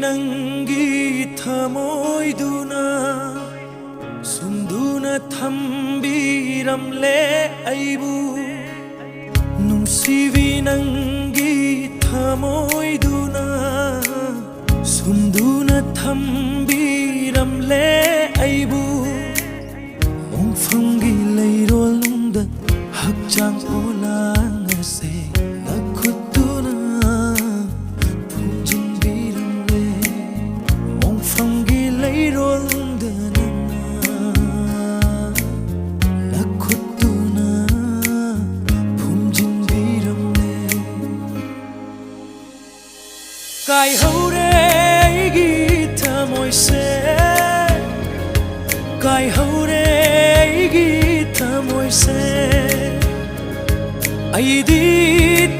nangi thamoiduna sumduna thambiramle aibu nungsivi nangi thamoiduna sumduna thambiramle aibu mongfangi leirol nungda hakchang olang ase nakhutuna phunjinbiramle mongfangi leirol nungda nakhutuna phunjinbiramle kai hore gi thamoi se kai hore gi thamoi se ai di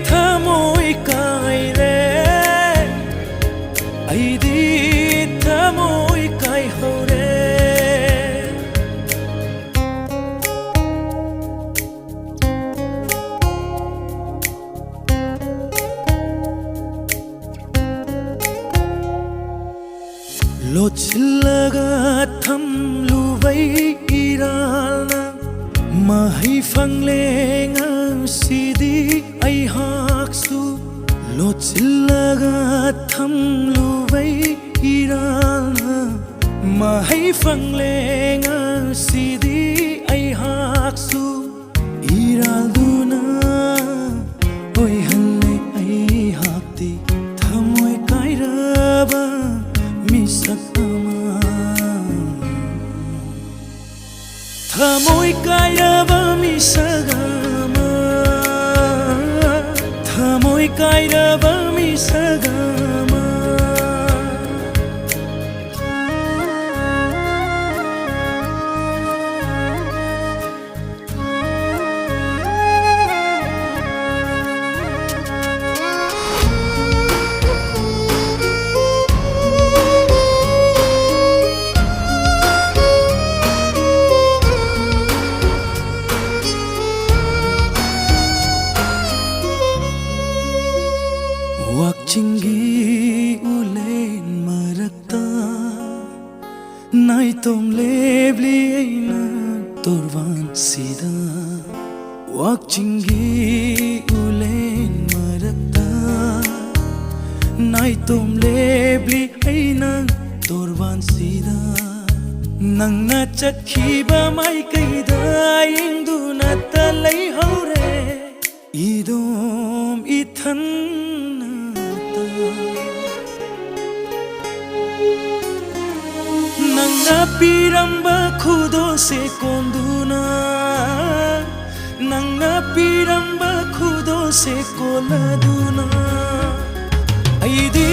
thamoi kai re ai di thamoi kai hore lo chillaga tham lu vai iralna mahai fangle ngang sidi ai haksu lo chillaga tham lu vai iralna mahai fangle ngang sidi ai haksu iralduna oi halle ai hakti thamoi kairaba misakama thamoi kairaba misagama thamoi kairaba misagama Wakchingi ulen marakta nai tom lebli aina torvan sida Wakchingi ulen marakta nai tom lebli aina torvan sida nangna chakhiba mai kaida induna talai hore idom ithan nangna piramba khudo se konduna nangna piramba khudo se koladuna ai di